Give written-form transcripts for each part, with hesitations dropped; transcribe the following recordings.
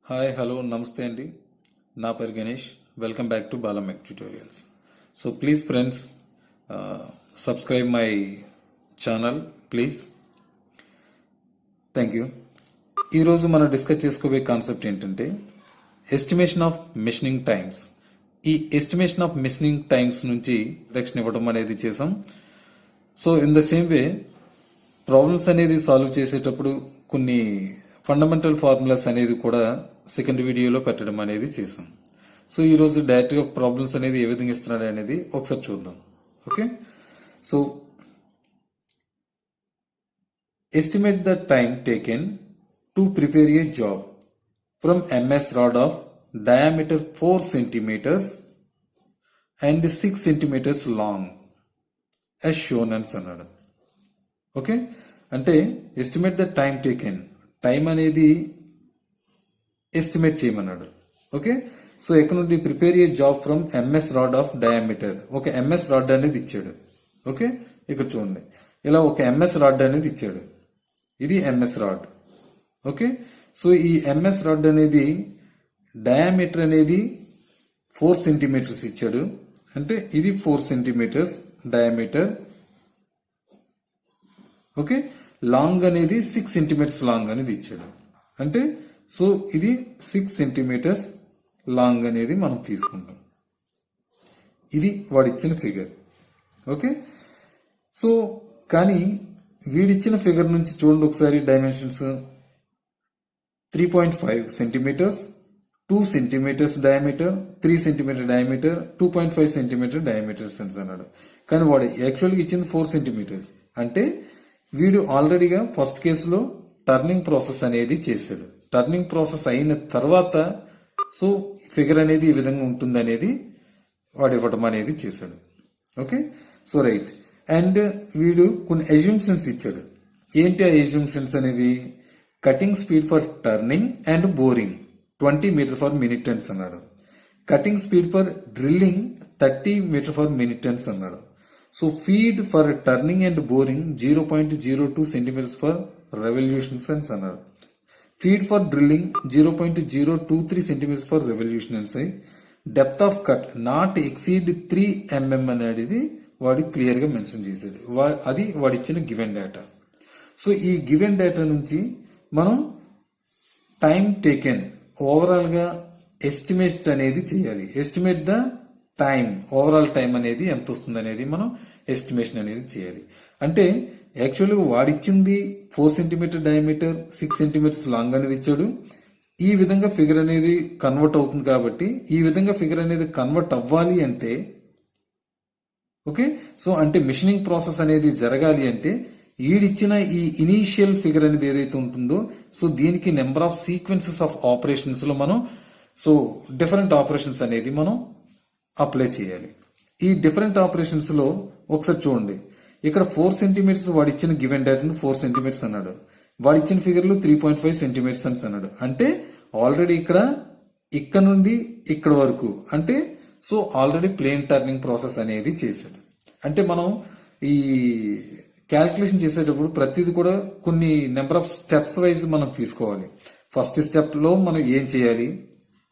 Hi hello నమస్తే అండి. నా పేరు గణేష్. వెల్కమ్ బ్యాక్ టు బాలమెక్ tutorials. So please friends, subscribe my channel please. Thank you. ఈరోజు మనం డిస్కస్ చేసుకోబోయే కాన్సెప్ట్ ఏంటంటే ఎస్టిమేషన్ ఆఫ్ మెషినింగ్ టైమ్స్. ఈ ఎస్టిమేషన్ ఆఫ్ మెషినింగ్ టైమ్స్ నుంచి ఇంట్రడక్షన్ ఇవ్వడం అనేది చేసాం. So in the same way problems అనేది సాల్వ్ చేసేటప్పుడు కొన్ని ఫండమెంటల్ ఫార్ములాస్ అనేది కూడా సెకండ్ వీడియోలో పెట్టడం అనేది చేసాం. సో ఈ రోజు డైరెక్ట్ గా ప్రాబ్లమ్స్ అనేది ఏ విధంగా ఇస్తున్నాడు అనేది ఒకసారి చూద్దాం. Okay, so estimate the time taken to prepare A job from MS rod of diameter 4 centimeters and 6 centimeters long as shown అని అన్నాడు. ఓకే, అంటే estimate the time taken, time అనేది ఎస్టిమేట్ చేయమన్నాడు. ఓకే, సో ఎక్కడ నుండి prepare A job from MS rod of diameter. ఒక MS rod అనేది ఇచ్చాడు. ఓకే, ఇక్కడ చూడండి, ఇలా ఒక MS rod అనేది ఇచ్చాడు. ఇది MS rod. ఓకే, సో ఈ MS rod అనేది డయామీటర్ అనేది 4 సెంటీమీటర్స్ ఇచ్చాడు. అంటే ఇది 4 సెంటీమీటర్స్ డయామీటర్. ఓకే, లాంగ్ అనేది 6 సెంటీమీటర్స్ లాంగ్ అనేది ఇచ్చాడు. అంటే సో ఇది 6 సెంటీమీటర్స్ లాంగ్ అనేది మనం తీసుకుంటాం. ఇది వాడిచ్చిన ఫిగర్. ఓకే, సో కానీ వీడిచ్చిన ఫిగర్ నుంచి చూడండి ఒకసారి, dimensions 3.5 centimetres, 2 centimetres diameter, 3 centimetre diameter, 2.5 centimetre diameters అని అన్నాడు. కానీ వాడు యాక్చువల్గా ఇచ్చింది 4 సెంటీమీటర్స్. అంటే వీడు ఆల్రెడీగా ఫస్ట్ కేసులో టర్నింగ్ ప్రాసెస్ అనేది చేశాడు. టర్నింగ్ ప్రాసెస్ అయిన తర్వాత సో ఫిగర్ అనేది ఈ విధంగా ఉంటుంది అనేది వాడు ఇవ్వడం అనేది చేశాడు. Okay, so right. అండ్ వీడు కొన్ని అజ్యూమ్షన్స్ ఇచ్చాడు. ఏంటి ఆ అజ్యూమ్షన్స్ అనేవి? Cutting speed for turning and boring 20 metre per minute tons అన్నాడు. Cutting speed for drilling 30 metre per minute tons అన్నాడు. So feed for turning and boring 0.02 centimetres per revolutions అని అన్నాడు. Feed for drilling 0.023 centimetres per revolutions. Depth of cut not exceed 3 mm అనేది వాడు clear గా mention చేశాడు. అది వాడు ఇచ్చిన గివెన్ డేటా. సో ఈ గివెన్ డేటా నుంచి మనం టైం టేకెన్ ఓవరాల్ గా ఎస్టిమేట్ అనేది చేయాలి. Estimate the time, overall time అనేది ఎంత వస్తుంది అనేది మనం ఎస్టిమేషన్ అనేది చేయాలి. అంటే యాక్చువల్గా వాడిచ్చింది 4 సెంటీమీటర్ డయామీటర్, 6 సెంటీమీటర్స్ లాంగ్ అనేది ఇచ్చాడు. ఈ విధంగా ఫిగర్ అనేది కన్వర్ట్ అవుతుంది. కాబట్టి ఈ విధంగా ఫిగర్ అనేది కన్వర్ట్ అవ్వాలి అంటే, ఓకే, సో అంటే మిషనింగ్ ప్రాసెస్ అనేది జరగాలి అంటే ఈడిచ్చిన ఈ ఇనీషియల్ ఫిగర్ అనేది ఏదైతే ఉంటుందో, సో దీనికి number of sequences of operations లో మనం సో డిఫరెంట్ ఆపరేషన్స్ అనేది మనం అప్లై చేయాలి. ఈ డిఫరెంట్ ఆపరేషన్స్ లో ఒకసారి చూడండి, ఇక్కడ 4 సెంటీమీటర్స్ వాడిచ్చిన గివెన్ డేటాను 4 సెంటీమీటర్స్ అన్నాడు. వాడిచ్చిన ఫిగర్ లో 3.5 సెంటీమీటర్స్ అని అన్నాడు. అంటే ఆల్రెడీ ఇక్కడ నుండి ఇక్కడ వరకు అంటే so already plane turning process అనేది చేశాడు. అంటే మనం ఈ క్యాల్కులేషన్ చేసేటప్పుడు ప్రతిది కూడా కొన్ని నెంబర్ ఆఫ్ స్టెప్స్ వైజ్ మనం తీసుకోవాలి. ఫస్ట్ స్టెప్ లో మనం ఏం చేయాలి,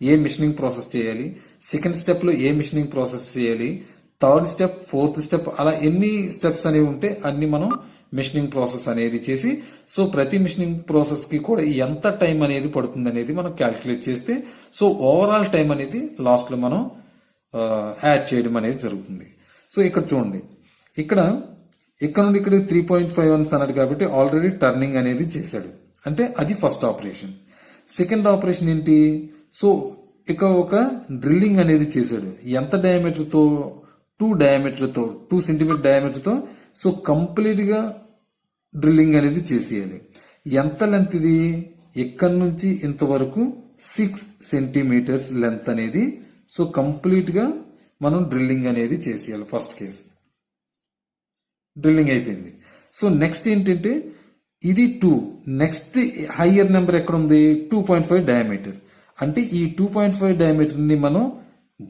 ఏ మిషనింగ్ ప్రాసెస్ చేయాలి, సెకండ్ స్టెప్ లో ఏ మిషనింగ్ ప్రాసెస్ చేయాలి, థర్డ్ స్టెప్, ఫోర్త్ స్టెప్, అలా ఎన్ని స్టెప్స్ అనేవి ఉంటే అన్ని మనం మిషనింగ్ ప్రాసెస్ అనేది చేసి సో ప్రతి మిషనింగ్ ప్రాసెస్ కి కూడా ఎంత టైం అనేది పడుతుంది అనేది మనం క్యాల్కులేట్ చేస్తే సో ఓవరాల్ టైం అనేది లాస్ట్ లో మనం యాడ్ చేయడం అనేది జరుగుతుంది. సో ఇక్కడ చూడండి, ఇక్కడ నుండి ఇక్కడ 3.5 అన్నాడు. కాబట్టి ఆల్రెడీ టర్నింగ్ అనేది చేశాడు. అంటే అది ఫస్ట్ ఆపరేషన్. సెకండ్ ఆపరేషన్ ఏంటి? సో ఇక ఒక డ్రిల్లింగ్ అనేది చేశాడు. ఎంత డయామీటర్ తో? 2 సెంటీమీటర్ డయామీటర్ తో సో కంప్లీట్ గా డ్రిల్లింగ్ అనేది చేసేయాలి. ఎంత లెంత్ ఇది? ఇక్కడి నుంచి ఇంతవరకు 6 సెంటీమీటర్స్ లెంత్ అనేది సో కంప్లీట్ గా మనం డ్రిల్లింగ్ అనేది చేసేయాలి. ఫస్ట్ కేసు డ్రిల్లింగ్ అయిపోయింది. సో నెక్స్ట్ ఏంటంటే ఇది 2, నెక్స్ట్ హయ్యర్ నెంబర్ ఎక్కడ ఉంది? 2.5 డయామీటర్. అంటే ఈ 2.5 డయామీటర్ ని మనం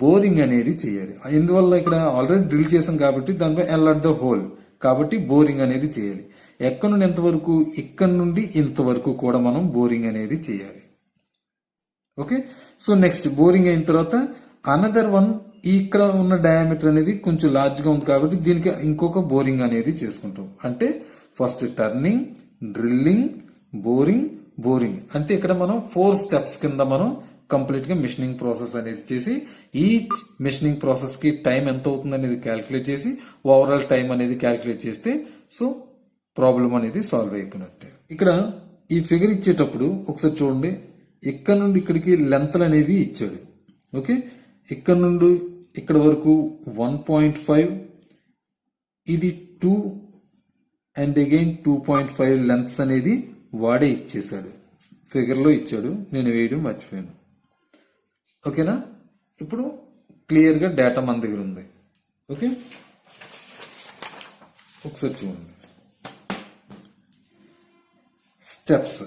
బోరింగ్ అనేది చేయాలి. ఎందువల్ల ఇక్కడ ఆల్రెడీ డ్రిల్ చేసాం కాబట్టి దానిపై ఎల్లాట్ ద హోల్, కాబట్టి బోరింగ్ అనేది చేయాలి. ఎక్కడ నుండి ఎంతవరకు? ఇక్కడ నుండి ఇంతవరకు కూడా మనం బోరింగ్ అనేది చేయాలి. ఓకే. సో నెక్స్ట్ బోరింగ్ అయిన తర్వాత అనదర్ వన్, ఇక్కడ ఉన్న డయామీటర్ అనేది కొంచెం లార్జ్ గా ఉంది కాబట్టి దీనికి ఇంకొక బోరింగ్ అనేది చేసుకుంటాం. అంటే first turning, drilling, boring, boring. అంటే ఇక్కడ మనం 4 స్టెప్స్ కింద మనం కంప్లీట్ గా మిషనింగ్ ప్రాసెస్ అనేది చేసి, ఈ మిషనింగ్ ప్రాసెస్ కి టైం ఎంత అవుతుంది అనేది క్యాలిక్యులేట్ చేసి ఓవరాల్ టైం అనేది క్యాలిక్యులేట్ చేస్తే సో ప్రాబ్లం అనేది సాల్వ్ అయిపోయినట్టే. ఇక్కడ ఈ ఫిగర్ ఇచ్చేటప్పుడు ఒకసారి చూడండి, ఇక్కడ నుండి ఇక్కడికి లెంత్లు అనేవి ఇచ్చాడు. ఓకే, ఇక్కడ నుండి ఇక్కడ వరకు 1.5, ఇది 2 అండ్ అగైన్ 2.5 లెంత్స్ అనేది వాడే ఇచ్చేసాడు, ఫిగర్ లో ఇచ్చాడు, నేను వేయడం మర్చిపోయాను. ఓకేనా, ఇప్పుడు క్లియర్ గా డేటా మన దగ్గర ఉంది. ఓకే, ఒకసారి చూడండి స్టెప్స్.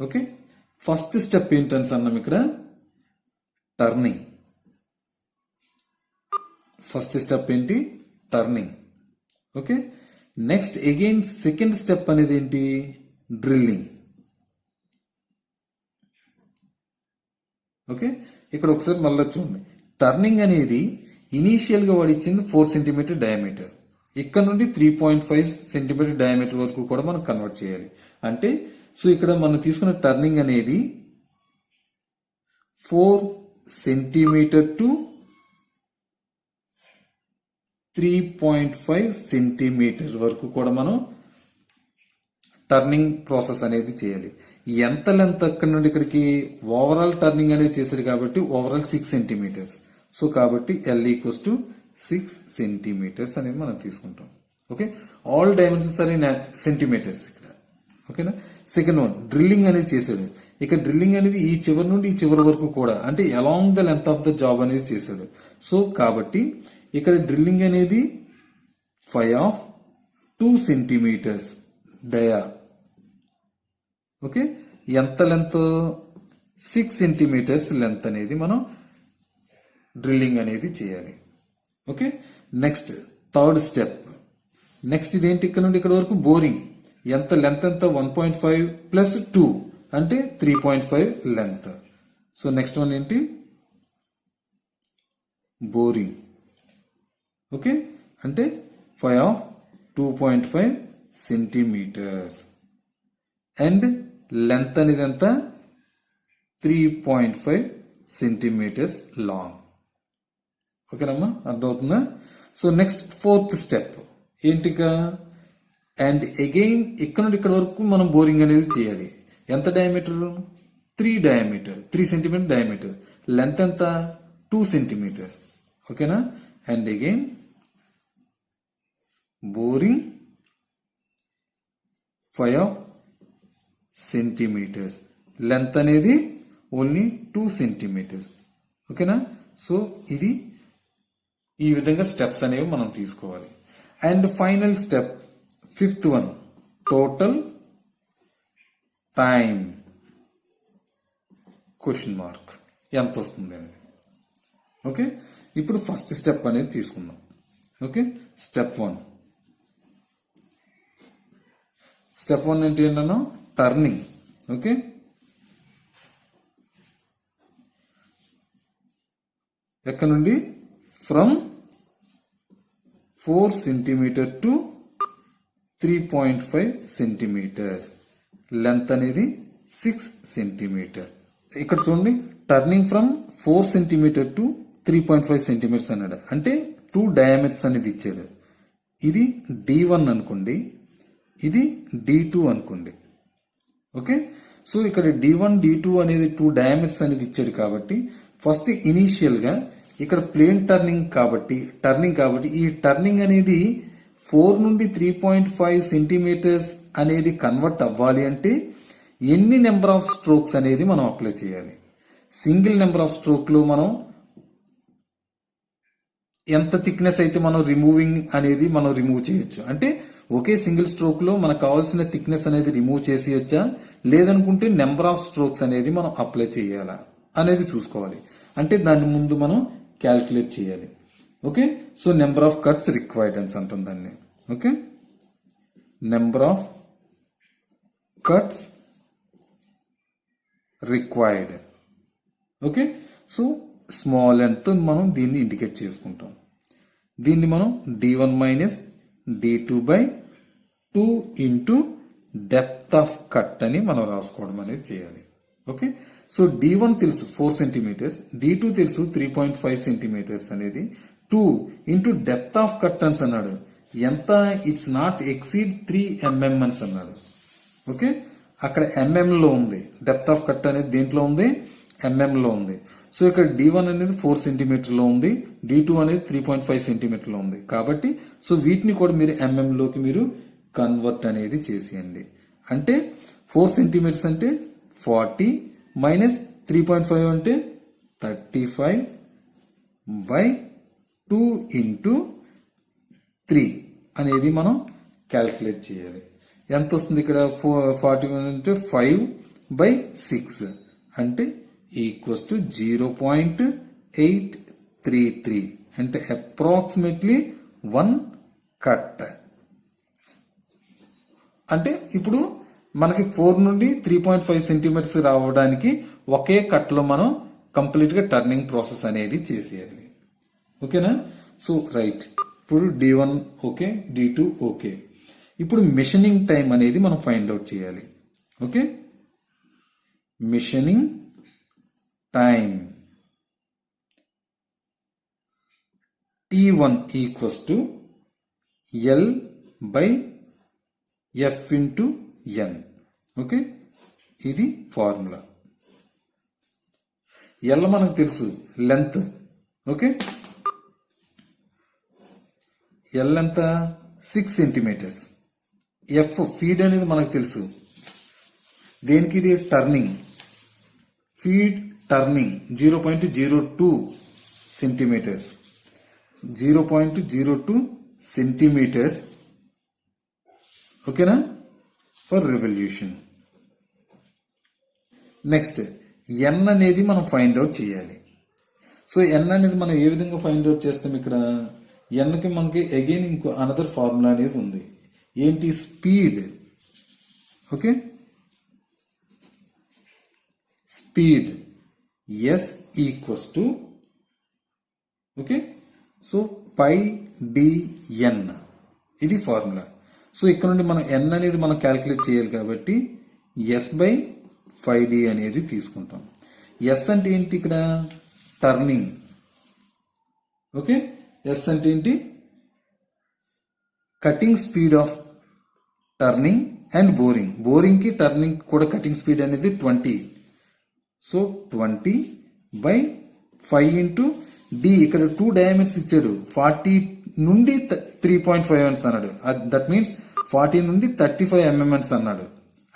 ఓకే, ఫస్ట్ స్టెప్ ఏంటని అన్నాం ఇక్కడ టర్నింగ్. ఫస్ట్ స్టెప్ ఏంటి? Turning. Okay, next again second step అనేది ఏంటి? డ్రిల్లింగ్. ఓకే, ఇక్కడ ఒకసారి మళ్ళీ చూడండి, టర్నింగ్ అనేది ఇనీషియల్ గా వాడు ఇచ్చింది 4 సెంటీమీటర్ డయామీటర్, ఇక్కడ నుండి 3.5 సెంటీమీటర్ డయామీటర్ వరకు కూడా మనం కన్వర్ట్ చేయాలి. అంటే సో ఇక్కడ మనం తీసుకున్న టర్నింగ్ అనేది 4 సెంటీమీటర్ టు 3.5 సెంటీమీటర్ వరకు కూడా మనం టర్నింగ్ ప్రాసెస్ అనేది చేయాలి. ఎంత లెంత్ అక్కడ నుండి ఇక్కడికి ఓవరాల్ టర్నింగ్ అనేది చేశారు కాబట్టి ఓవరాల్ 6 సెంటీమీటర్స్. సో కాబట్టి L ఈక్వల్స్ టు 6 సెంటీమీటర్స్ అనేది మనం తీసుకుంటాం. Okay, all dimensions are in centimetres ఇక్కడ. ఓకేనా, సెకండ్ వన్ డ్రిల్లింగ్ అనేది చేశాడు. ఇక డ్రిల్లింగ్ అనేది ఈ చివరి నుండి ఈ చివరి వరకు కూడా, అంటే along the length of the job అనేది చేశాడు. సో కాబట్టి ఇక్కడ డ్రిల్లింగ్ అనేది 2 సెంటీమీటర్స్ డయా. ఓకే, ఎంత లెంత్? 6 సెంటీమీటర్స్ లెంత్ అనేది మనం డ్రిల్లింగ్ అనేది చేయాలి. Okay, next third step. Next ఇదేంటి? ఇక్కడ నుండి ఇక్కడ వరకు బోరింగ్. ఎంత లెంత్? ఎంత? 1.5 ప్లస్ 2 అంటే 3.5 లెంత్. సో నెక్స్ట్ వన్ ఏంటి? బోరింగ్. ఓకే, అంటే 2.5 సెంటీమీటర్స్ అండ్ లెంత్ అనేది ఎంత? 3.5 సెంటీమీటర్స్ లాంగ్. ఓకేనమ్మా, అర్థమవుతుందా? సో నెక్స్ట్ ఫోర్త్ స్టెప్ ఏంటిక? అండ్ అగైన్ ఇక్కడ నుండి ఇక్కడ వరకు మనం బోరింగ్ అనేది చేయాలి. ఎంత డయామీటర్? 3 centimetre diameter. లెంత్ ఎంత? 2 సెంటీమీటర్స్. ఓకేనా, and again boring 5 centimetres. Length అనేది ఓన్లీ 2 సెంటీమీటర్స్. ఓకేనా, సో ఇది ఈ విధంగా స్టెప్స్ అనేవి మనం తీసుకోవాలి. And final step fifth one, total time question mark ఎంత వస్తుంది అనేది. ఓకే, ఇప్పుడు ఫస్ట్ స్టెప్ అనేది తీసుకుందాం. Okay, step 1. స్టెప్ 1 అంటే ఏంటన్నా? టర్నింగ్. ఓకే, ఎక్కడ నుండి? From 4 centimetre to 3.5 centimetres. Length అనేది 6 సెంటీమీటర్. ఇక్కడ చూడండి, turning from 4 centimetre to 3.5 centimetres అన్నాడు. అంటే 2 డయామీటర్స్ అనేది ఇచ్చాడు. ఇది D1 అనుకోండి, ఇది D2 అనుకోండి. ఓకే, సో ఇక్కడ D1 D2 అనేది 2 డయామీటర్స్ అనేది ఇచ్చాడు కాబట్టి ఫస్ట్ ఇనీషియల్ గా ఇక్కడ ప్లేన్ టర్నింగ్ కాబట్టి ఈ టర్నింగ్ అనేది 4 నుండి 3.5 సెంటీమీటర్స్ అనేది కన్వర్ట్ అవ్వాలి అంటే ఎన్ని నెంబర్ ఆఫ్ స్ట్రోక్స్ అనేది మనం అప్లై చేయాలి? సింగిల్ నెంబర్ ఆఫ్ స్ట్రోక్ లో మనం ఎంత థిక్నెస్ అయితే మనం రిమూవ్ చేయొచ్చు. అంటే ఒకే సింగిల్ స్ట్రోక్ లో మనకు కావాల్సిన థిక్నెస్ అనేది రిమూవ్ చేసేయొచ్చా, లేదనుకుంటే నెంబర్ ఆఫ్ స్ట్రోక్స్ అనేది మనం అప్లై చేయాలా అనేది చూసుకోవాలి. అంటే దాని ముందు మనం క్యాల్కులేట్ చేయాలి. Okay, so number of cuts required అని అంటాం దాన్ని. Okay, number of cuts required. Okay, so small length మనం దీన్ని ఇండికేట్ చేసుకుంటాం. దీన్ని మనం d1 minus d2 by 2 into depth of cut అని మనం రాసుకోవడం అనేది చేయాలి. ఓకే, సో d1 తెలుసు 4 సెంటీమీటర్స్, d2 తెలుసు 3.5 సెంటీమీటర్స్ అనేది 2 ఇంటూ డెప్త్ ఆఫ్ కట్ అని అన్నాడు. ఎంత? ఇట్స్ నాట్ ఎక్సీడ్ 3 mm అని అన్నాడు. ఓకే, అక్కడ mm లో ఉంది. డెప్త్ ఆఫ్ కట్ అనేది దేంట్లో ఉంది? mm లో ఉంది. సో ఇక్కడ d1 అనేది 4 సెంటీమీటర్ లో ఉంది, d2 అనేది 3.5 సెంటీమీటర్ లో ఉంది. కాబట్టి సో వీటిని కూడా మీరు mm లోకి మీరు కన్వర్ట్ అనేది చేసేయండి. అంటే 4 సెంటీమీటర్స్ అంటే 40 మైనస్ 3.5 అంటే 35 బై 2 ఇంటూ 3 అనేది మనం క్యాల్కులేట్ చేయాలి. ఎంత వస్తుంది ఇక్కడ? 41 అంటే 5 బై 6 అంటే ఈక్వల్స్ టు 0.833 అంటే అప్రాక్సిమేట్లీ 1 కట్. అంటే ఇప్పుడు మనకి 4 నుండి 3.5 సెంటీమీటర్స్ రావడానికి ఒకే కట్ లో మనం కంప్లీట్ గా టర్నింగ్ ప్రాసెస్ అనేది చేసేయాలి. ఓకేనా? సో రైట్, ఇప్పుడు d1 ఓకే, d2 ఓకే. ఇప్పుడు మిషనింగ్ టైం అనేది మనం ఫైండ్ అవుట్ చేయాలి. Okay, machining time t1 equals to L by F into N. Okay, ఇది ఫార్ములా. L మనకు తెలుసు లెంత్. ఓకే, L ఎంత? 6 సెంటీమీటర్స్. F ఫీడ్ అనేది మనకు తెలుసు. దేనికి? ఇది turning. Feed turning 0.02 centimetres. 0.02 centimetres. ఓకేనా? For revolution. నెక్స్ట్ n అనేది మనం ఫైండ్ అవుట్ చేయాలి. సో n అనేది మనం ఏ విధంగా ఫైండ్ అవుట్ చేస్తాం? ఇక్కడ n కి మనకి అగైన్ ఇంకో అనదర్ ఫార్ములా అనేది ఉంది. ఏంటి? Speed. Okay, speed s equals to okay, so pi dn ఇది ఫార్ములా. సో ఇక్కడ నుండి మనం n అనేది మనం క్యాల్కులేట్ చేయాలి కాబట్టి s బై 5d అనేది తీసుకుంటాం. s అంటే ఏంటి? ఇక్కడ టర్నింగ్. ఓకే, s అంటే ఏంటి? Cutting speed of turning and boring. Boring కి టర్నింగ్ కూడా కటింగ్ స్పీడ్ అనేది 20. So 20 by 5 into d. ఇక్కడ 2 డయామీటర్స్ ఇచ్చాడు. 40 నుండి 3.5 mm అన్నాడు. దట్ మీన్స్ 40 నుండి 35 mm అన్నాడు.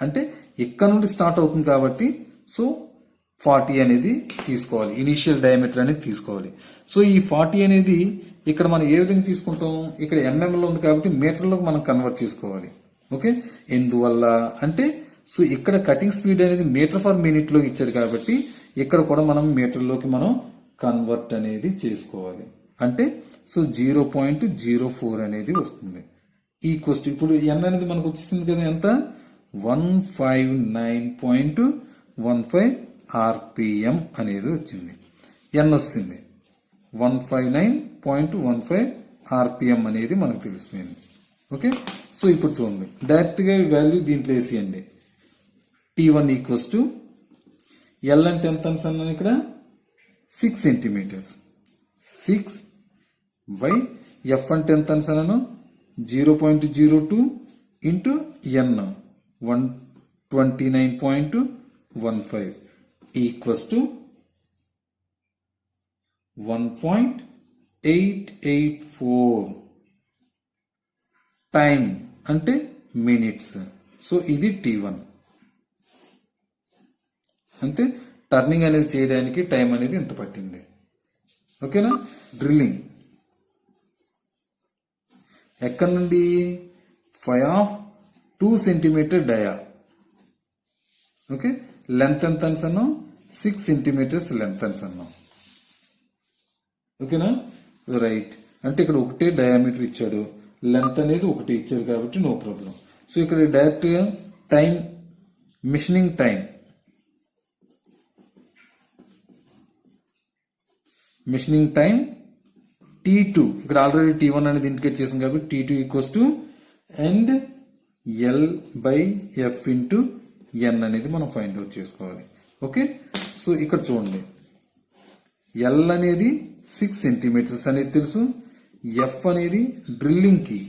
అంటే ఇక్కడ నుండి స్టార్ట్ అవుతుంది కాబట్టి సో 40 అనేది తీసుకోవాలి. ఇనిషియల్ డయామీటర్ అనేది తీసుకోవాలి. సో ఈ 40 అనేది ఇక్కడ మనం ఏ విధంగా తీసుకుంటాం? ఇక్కడ mm లో ఉంది కాబట్టి మీటర్లోకి మనం కన్వర్ట్ చేసుకోవాలి. ఓకే, ఎందువల్ల అంటే సో ఇక్కడ కటింగ్ స్పీడ్ అనేది మీటర్ ఫర్ మినిట్ లో ఇచ్చాడు కాబట్టి ఇక్కడ కూడా మనం మీటర్లోకి మనం కన్వర్ట్ అనేది చేసుకోవాలి. అంటే సో 0.04 అనేది వస్తుంది. ఈక్వల్స్ టు ఇప్పుడు n అనేది మనకు వచ్చేసింది కదా, ఎంత? 159.15 RPM అనేది వచ్చింది. n వస్తుంది 159.15 RPM అనేది మనకు తెలిసిపోయింది. ఓకే, సో ఇప్పుడు చూడండి, డైరెక్ట్ గా వాల్యూ దీంట్లో వేసేయండి. t1 ఈక్వల్స్ టు L అంటే ఎంత అన్నాను ఇక్కడ? 6 సెంటీమీటర్స్. 6 బై F అంటే ఎంత అన్నాను? 0.02 into n 129.15 equals to 1.884. Time అంటే మినిట్స్. సో ఇది t1. అంటే టర్నింగ్ అనేది చేయడానికి టైం అనేది ఎంత పట్టింది. ఓకేనా? డ్రిల్లింగ్ ఎక్కడి నుండి? 2 సెంటీమీటర్ డయా. ఓకే, లెంత్ ఎంత అన్నాం? 6 సెంటీమీటర్స్ లెంత్ అన్నాం. ఓకేనా? రైట్, అంటే ఇక్కడ ఒకటే డయామీటర్ ఇచ్చాడు, లెంత్ అనేది ఒకటి ఇచ్చాడు కాబట్టి నో ప్రాబ్లం. సో ఇక్కడ డైరెక్ట్ గా టైం మిషనింగ్ టైం T2 ఇక్కడ ఆల్రెడీ T1 అనేది ఇండికేట్ చేసాం కాబట్టి T2 equals to and L/F into N అనేది మనం ఫైండ్ అవుట్ చేసుకోవాలి. ఓకే, సో ఇక్కడ చూడండి L అనేది 6 సెంటీమీటర్స్ అనేది తెలుసు, F అనేది డ్రిల్లింగ్ కి.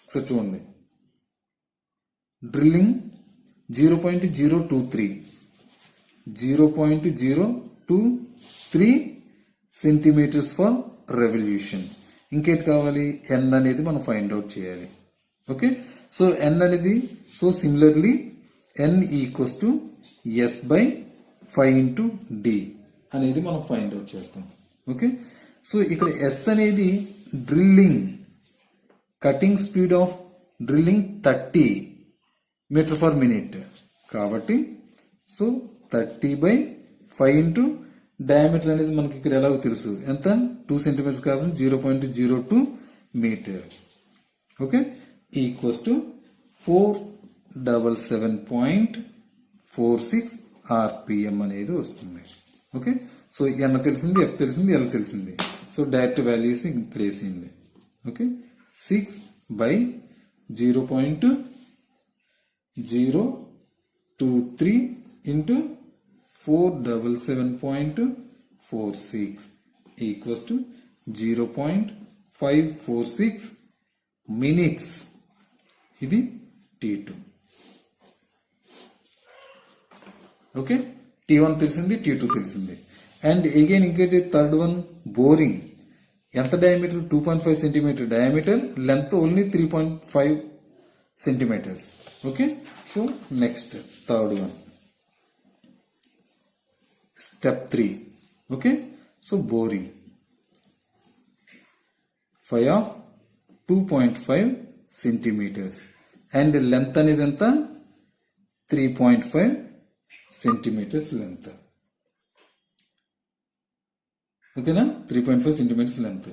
సో చూడండి డ్రిల్లింగ్ 0.023 సెంటీమీటర్స్ ఫర్ రెవల్యూషన్. ఇంకేటి కావాలి, N అనేది మనం ఫైండ్ అవుట్ చేయాలి. ఓకే, సో N అనేది so similarly N equals to S/5 into D అనేది మనం ఫైండ్ అవుట్ చేస్తాం. ఓకే, సో ఇక్కడ S అనేది drilling cutting speed of drilling 30 metre per minute కాబట్టి సో 30/5 ఇంటూ డయామీటర్ అనేది మనకి ఇక్కడ ఎలాగో తెలుసు ఎంత 2 సెంటీమీటర్స్ కాబట్టి 0.02 metre. Okay, equals to 477.46 RPM అనేది వస్తుంది. ఓకే, సో N తెలిసింది, F తెలిసింది, L తెలిసింది. సో డైరెక్ట్ వాల్యూస్ ఇక్కడ వేసింది. Okay, 6/0.023 into 477.46 equals to 0.546 minutes. ఇది T2. ఓకే, T1 తెలిసింది, T2 తెలిసింది. అండ్ అగైన్ ఇంకేంటి థర్డ్ వన్ బోరింగ్. ఎంత diameter 2.5 centimetre diameter, length only 3.5 centimetres. Okay, so next third one step 3. Okay, so boring 2.5 centimetres and length అనేది ఎంత 3.5 centimetres length. ఓకేనా, 3.5 centimetres length.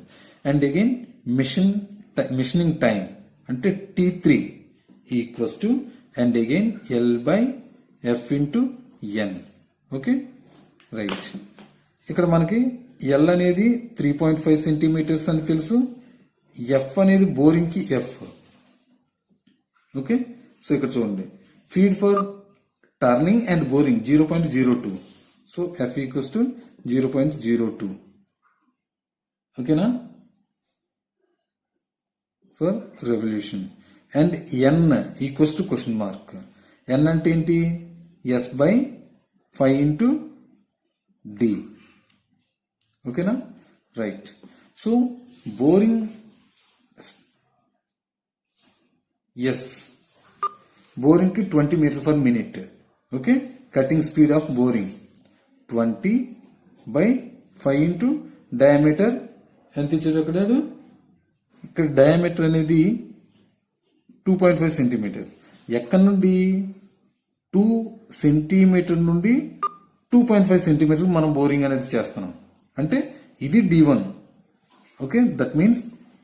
And again machining time అంటే T3 equals to and again L/F into N. Okay, right. ఇక్కడ మనకి L అనేది 3.5 centimetres అని తెలుసు, F అనేది బోరింగ్ కి F. ఓకే, సో ఇక్కడ చూడండి feed for turning and boring 0.02. So F equals to 0.02. ఓకేనా, for revolution. And N equals to question mark. N అంటే ఏంటి, S/5 ఇంటూ D. ఓకేనా, రైట్. సో బోరింగ్ బోరింగ్ కి 20 metre per minute. Okay, cutting speed of boring 20/5 into diameter ఎంత ఇచ్చాడు అక్కడ, ఇక్కడ diameter అనేది 2.5 సెంటీమీటర్స్. ఎక్కడి నుండి 2 సెంటీమీటర్ నుండి 2.5 సెంటీమీటర్ మనం బోరింగ్ అనేది చేస్తున్నాం. అంటే ఇది D1. Okay, that means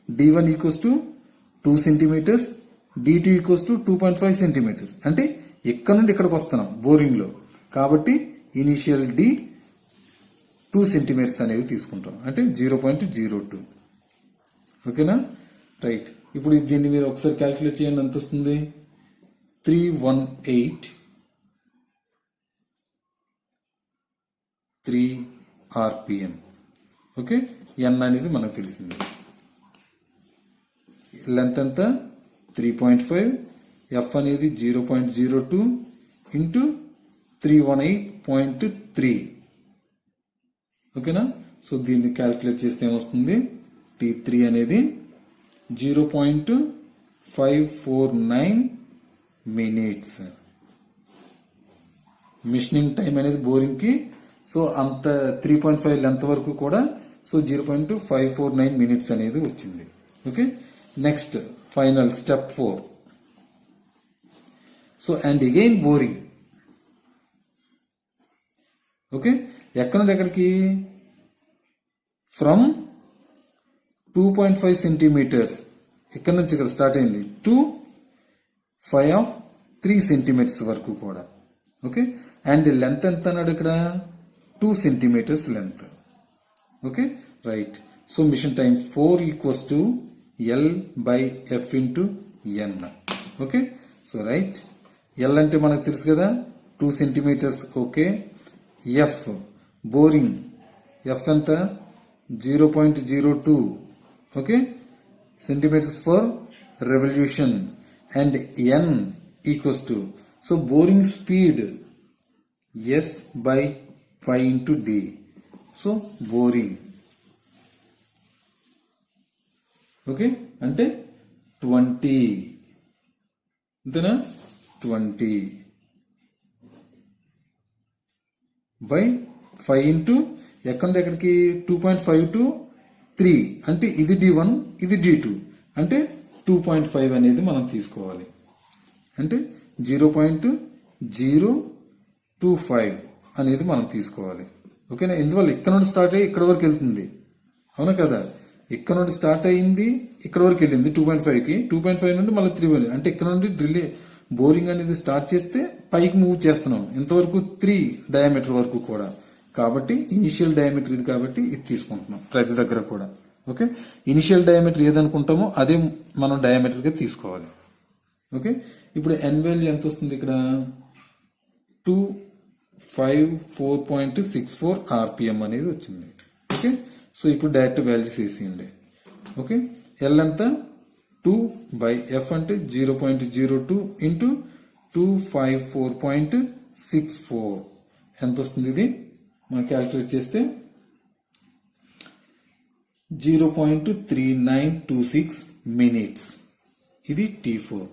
D1 equals to 2 centimetres, D2 equals to 2.5 centimetres. అంటే ఇక్కడ నుండి ఇక్కడికి వస్తున్నాం బోరింగ్ లో కాబట్టి ఇనిషియల్ D 2 సెంటీమీటర్స్ అనేవి తీసుకుంటాం అంటే 0.02. ఓకేనా, రైట్. ఇప్పుడు దీన్ని మీరు ఒకసారి క్యాల్కులేట్ చేయండి, ఎంత వస్తుంది 318.3 RPM. ఓకే, N అనేది మనకు తెలిసింది. లెంత్ ఎంత 3.5, F అనేది 0.02 ఇంటూ 318.3. ఓకేనా, సో దీన్ని క్యాల్కులేట్ చేస్తే ఏమొస్తుంది, T3 అనేది 0.549 మినిట్స్. మిషనింగ్ టైం అనేది బోరింగ్ కి సో అంత 3.5 లెంత్ వరకు కూడా సో 0.549 మినిట్స్ అనేది వచ్చింది. Okay, next final step 4. So and again boring. Okay, ఎక్కడ నుండి ఎక్కడికి, ఫ్రమ్ 2.5 సెంటీమీటర్స్ ఇక్కడ నుంచి ఇక్కడ స్టార్ట్ అయింది టు 3 సెంటీమీటర్స్ వరకు కూడా. ఓకే, అండ్ లెంత్ ఎంత అన్నాడు ఇక్కడ 2 centimetres length. Okay right. So machine time 4 equals to L/F into N. Okay so right. L అంటే మనకు తెలుసు కదా 2 centimetres. Okay, F boring F ఎంత 0.02. Okay, centimetres for revolution and N equals to, so boring speed S/5 into D. So boring okay అంటే 20 అంతేనా, 20/5 into ఎక్కడ ఎక్కడికి 2.5 to 3 అంటే ఇది D1 ఇది D2 అంటే 2.5 అనేది మనం తీసుకోవాలి. అంటే 0.025 అనేది మనం తీసుకోవాలి. ఓకేనా, ఎందువల్ల ఇక్కడ నుండి స్టార్ట్ అయ్యి ఇక్కడ వరకు వెళ్తుంది, అవునా కదా. ఇక్కడ నుండి స్టార్ట్ అయ్యింది ఇక్కడ వరకు వెళ్ళింది 2.5కి, 2.5 నుండి మళ్ళీ 3 అంటే ఇక్కడ నుండి బోరింగ్ అనేది స్టార్ట్ చేస్తే పైకి మూవ్ చేస్తున్నాం ఎంతవరకు 3 డయామీటర్ వరకు కూడా. కాబట్టి ఇనిషియల్ డయామీటర్ ఇది కాబట్టి ఇది తీసుకుంటున్నాం ప్రతి దగ్గర కూడా. ఓకే, ఇనిషియల్ డయామీటర్ ఏదనుకుంటామో అదే మనం డయామీటర్ గా తీసుకోవాలి. ఓకే, ఇప్పుడు ఎన్ వాల్యూ ఎంత వస్తుంది ఇక్కడ 254.64 RPM అనేది వచ్చింది. ఓకే, సో ఇప్పుడు డైరెక్ట్ వాల్యూస్ వేసేయండి. ఓకే, ఎల్ ఎంత 2/F అంటే 0.02 ఇంటూ 254.64 ఎంత వస్తుంది, ఇది మనం క్యాలిక్యులేట్ చేస్తే 0.3926 మినిట్స్. ఇది T4.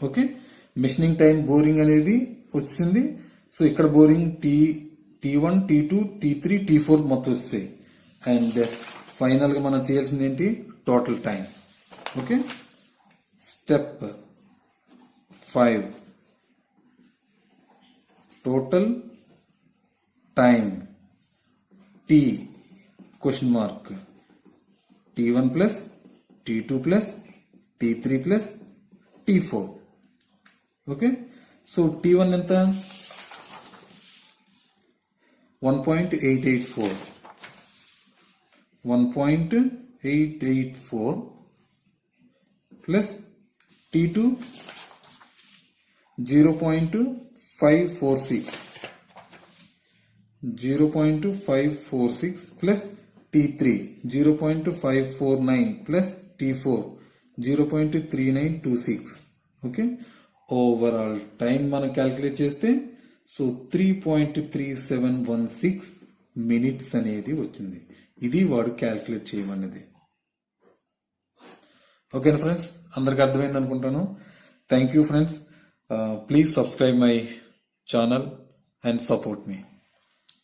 Okay, machining time boring అనేది వచ్చింది. సో ఇక్కడ boring T1 T2 T3 T4 మొత్తం వస్తాయి. అండ్ ఫైనల్ గా మనం చేయాల్సింది ఏంటి, total time. Okay, step 5 total time T question mark T1 plus T2 plus T3 plus T4. Okay, so T1 ఎంత 1.884 plus T2 0.546 plus T3 0.549 plus T4 0.3926. Okay, overall time మనం calculate చేస్తే so 3.3716 minutes అనేది వచ్చింది. ఇది వాడు calculate చేయమన్నది. ఓకేనా friends, అందరికి అర్థమైంది అనుకుంటాను. Thank you friends. Please subscribe my channel and support me.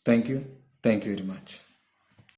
Thank you very much.